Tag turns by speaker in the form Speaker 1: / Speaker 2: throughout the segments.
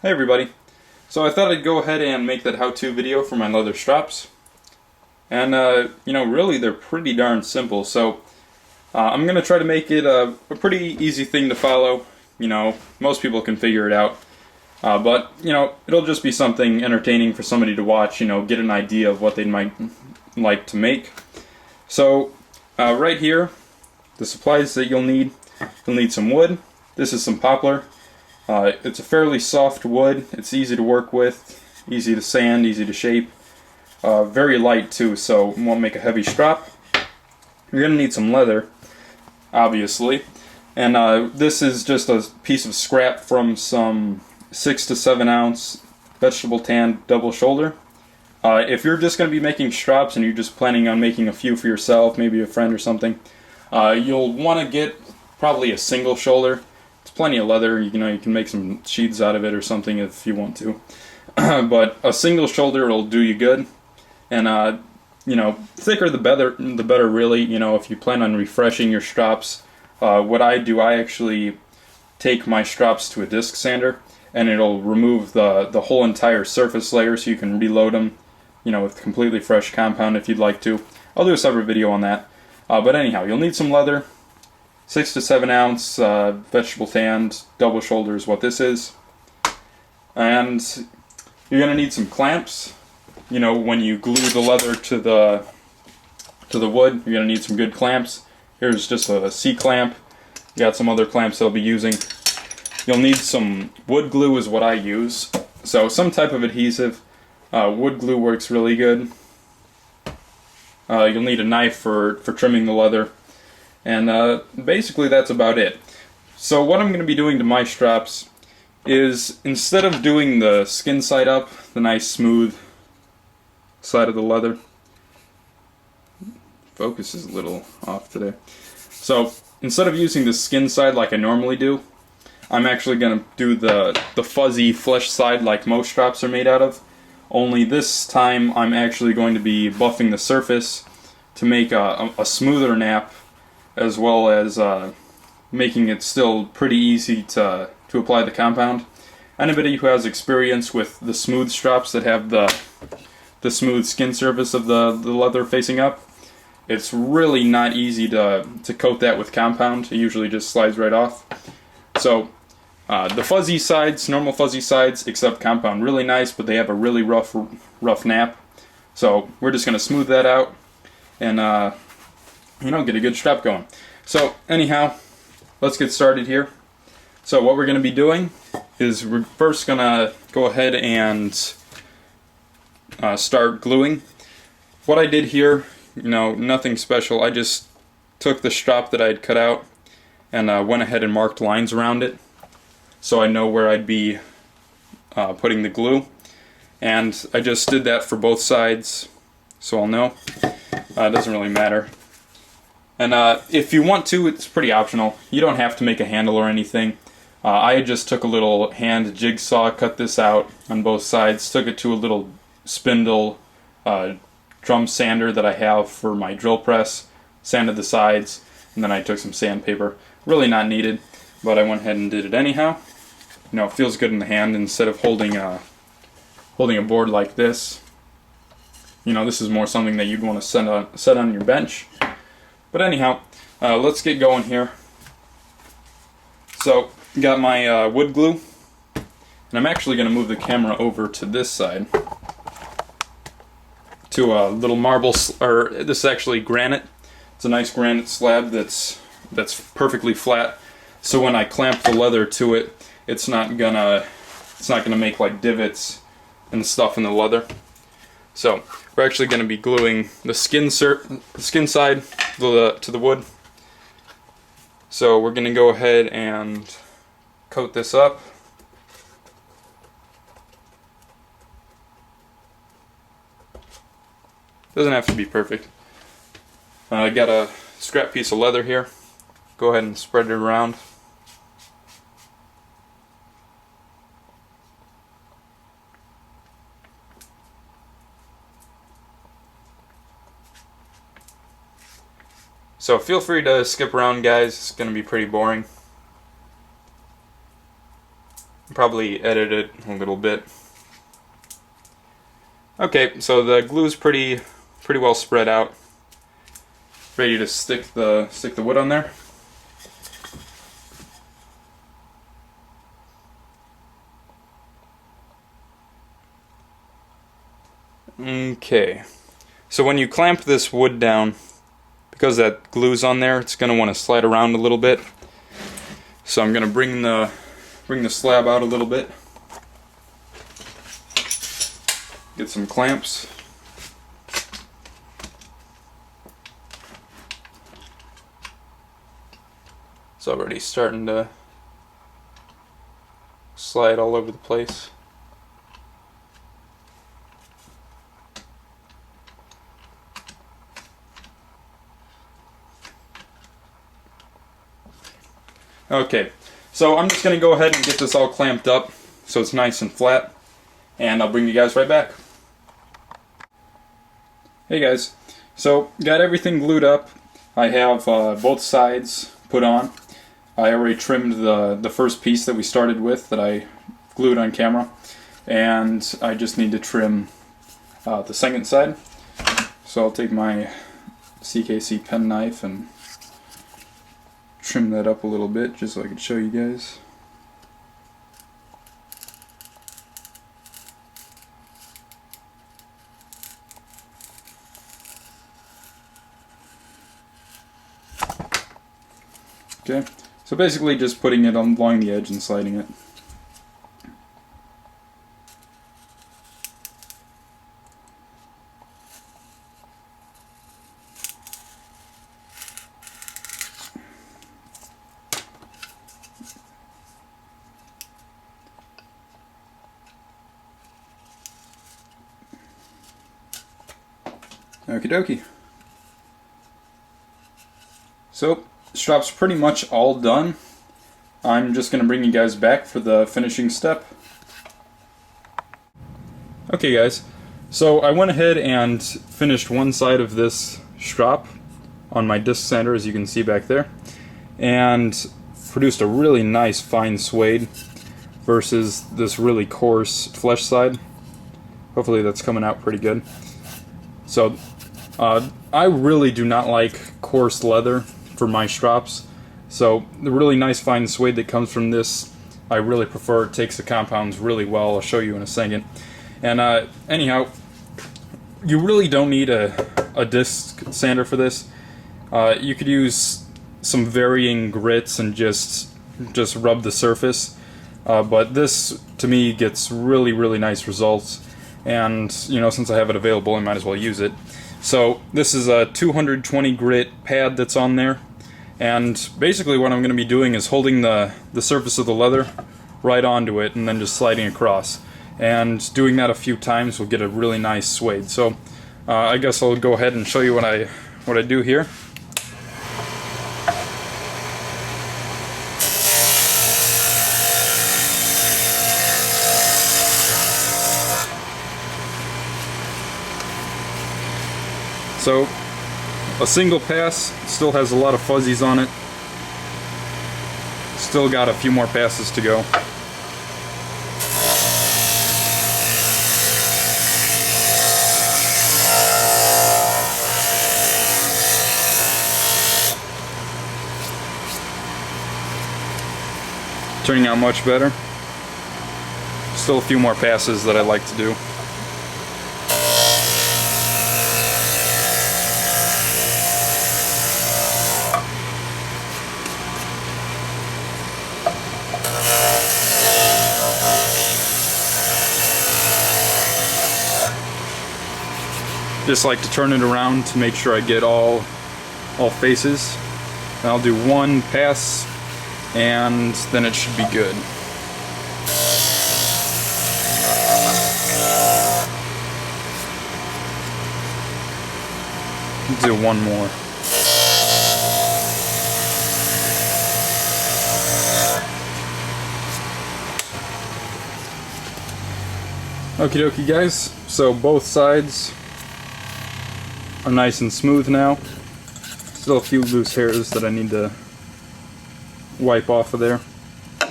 Speaker 1: Hey everybody. So I thought I'd go ahead and make that how-to video for my leather straps. And really they're pretty darn simple. So I'm going to try to make it a pretty easy thing to follow. Most people can figure it out. But it'll just be something entertaining for somebody to watch, get an idea of what they might like to make. So right here, the supplies that you'll need some wood. This is some poplar. It's a fairly soft wood. It's easy to work with, easy to sand, easy to shape. Very light too, so it won't make a heavy strap. You're going to need some leather, obviously. And this is just a piece of scrap from some 6 to 7 ounce vegetable tan double shoulder. If you're just going to be making straps and you're just planning on making a few for yourself, maybe a friend or something, you'll want to get probably a single shoulder. It's plenty of leather, you can make some sheaths out of it or something if you want to. But a single shoulder will do you good. And thicker the better really, if you plan on refreshing your straps. What I do, I actually take my straps to a disc sander and it'll remove the whole entire surface layer so you can reload them, with completely fresh compound if you'd like to. I'll do a separate video on that. But anyhow, you'll need some leather. 6 to 7 ounce vegetable tanned double shoulder is what this is. And you're going to need some clamps. When you glue the leather to the wood, you're going to need some good clamps. Here's just a C-clamp. You got some other clamps that I'll be using. You'll need some wood glue is what I use. So some type of adhesive. Wood glue works really good. You'll need a knife for trimming the leather. And basically that's about it. So what I'm going to be doing to my straps is, instead of doing the skin side up, the nice smooth side of the leather, focus is a little off today. So instead of using the skin side like I normally do, I'm actually going to do the fuzzy flesh side like most straps are made out of. Only this time I'm actually going to be buffing the surface to make a smoother nap, as well as making it still pretty easy to apply the compound. Anybody who has experience with the smooth straps that have the smooth skin surface of the leather facing up, it's really not easy to coat that with compound. It usually just slides right off. So the fuzzy sides, normal fuzzy sides, except compound, really nice, but they have a really rough nap. So we're just going to smooth that out and get a good strap going. So anyhow, let's get started here. So what we're going to be doing is we're first going to go ahead and start gluing. What I did here, nothing special. I just took the strap that I had cut out and went ahead and marked lines around it so I know where I'd be putting the glue. And I just did that for both sides so I'll know. It doesn't really matter. And if you want to, it's pretty optional. You don't have to make a handle or anything. I just took a little hand jigsaw, cut this out on both sides, took it to a little spindle drum sander that I have for my drill press, sanded the sides, and then I took some sandpaper. Really not needed, but I went ahead and did it anyhow. It feels good in the hand instead of holding a board like this. This is more something that you'd want to set on your bench. But anyhow, let's get going here. So, got my wood glue, and I'm actually going to move the camera over to this side, to a little marble, or this is actually granite. It's a nice granite slab that's perfectly flat. So when I clamp the leather to it, it's not gonna make like divots and stuff in the leather. So we're actually going to be gluing the skin side to the wood. So we're going to go ahead and coat this up. Doesn't have to be perfect. I got a scrap piece of leather here. Go ahead and spread it around. So feel free to skip around, guys. It's going to be pretty boring. Probably edit it a little bit. Okay, so the glue is pretty well spread out. Ready to stick the wood on there. Okay, so when you clamp this wood down, because that glue's on there, it's going to want to slide around a little bit. So I'm going to bring the slab out a little bit. Get some clamps. It's already starting to slide all over the place. Okay, so I'm just going to go ahead and get this all clamped up so it's nice and flat, and I'll bring you guys right back. Hey guys, so got everything glued up. I have both sides put on. I already trimmed the first piece that we started with that I glued on camera, and I just need to trim the second side. So I'll take my CKC pen knife and trim that up a little bit just so I can show you guys. Okay, so basically just putting it along the edge and sliding it. Okie dokie. So, strop's pretty much all done. I'm just going to bring you guys back for the finishing step. Okay guys, so I went ahead and finished one side of this strop on my disc sander, as you can see back there, and produced a really nice fine suede versus this really coarse flesh side. Hopefully that's coming out pretty good. So I really do not like coarse leather for my strops, so the really nice fine suede that comes from this I really prefer. It takes the compounds really well. I'll show you in a second. And anyhow, you really don't need a disc sander for this. You could use some varying grits and just rub the surface, but this to me gets really nice results, and you know, since I have it available I might as well use it. So this is a 220 grit pad that's on there, and basically what I'm going to be doing is holding the surface of the leather right onto it and then just sliding across, and doing that a few times will get a really nice suede. So I guess I'll go ahead and show you what I do here. So a single pass still has a lot of fuzzies on it. Still got a few more passes to go. Turning out much better. Still a few more passes that I like to do. Just like to turn it around to make sure I get all faces. And I'll do one pass and then it should be good. Do one more. Okie dokie guys, so both sides are nice and smooth now. Still a few loose hairs that I need to wipe off of there,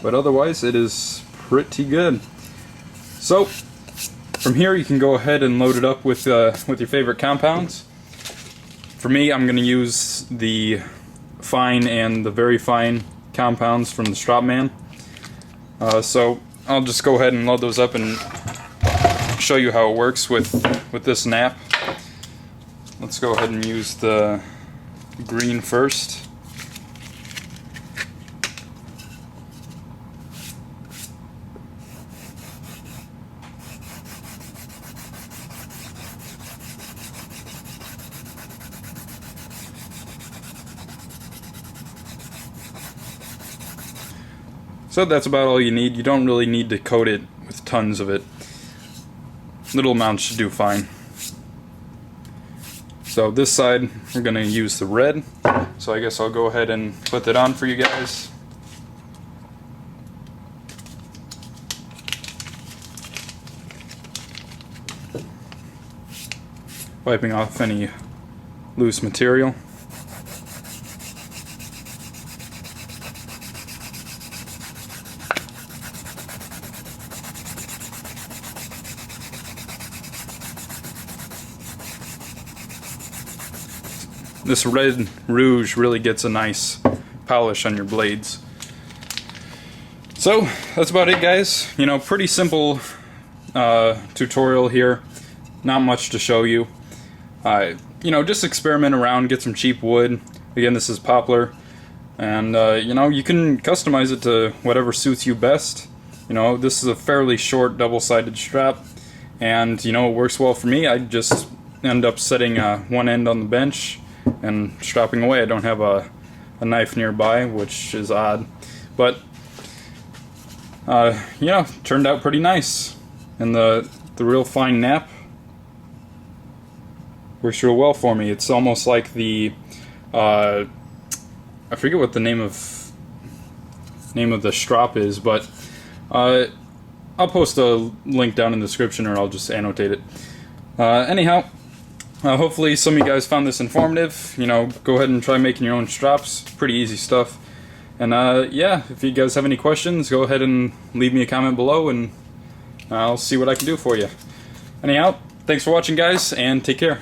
Speaker 1: but otherwise it is pretty good. So from here you can go ahead and load it up with your favorite compounds. For me, I'm going to use the fine and the very fine compounds from the Strop Man. So I'll just go ahead and load those up and show you how it works with this nap. Let's go ahead and use the green first. So that's about all you need. You don't really need to coat it with tons of it. Little amounts should do fine. So this side, we're going to use the red. So I guess I'll go ahead and put that on for you guys. Wiping off any loose material. This red rouge really gets a nice polish on your blades. So that's about it, guys. You know, pretty simple tutorial here. Not much to show you. You know, just experiment around, get some cheap wood. Again, this is poplar, and you know, you can customize it to whatever suits you best. You know, this is a fairly short double-sided strap, and you know, it works well for me. I just end up setting one end on the bench and strapping away. I don't have a knife nearby, which is odd, but you know, turned out pretty nice. And the real fine nap works real well for me. It's almost like the I forget what the name of the strop is, but I'll post a link down in the description, or I'll just annotate it. Anyhow, hopefully some of you guys found this informative. You know, go ahead and try making your own straps. Pretty easy stuff. And yeah, if you guys have any questions, go ahead and leave me a comment below, and I'll see what I can do for you. Anyhow, thanks for watching, guys, and take care.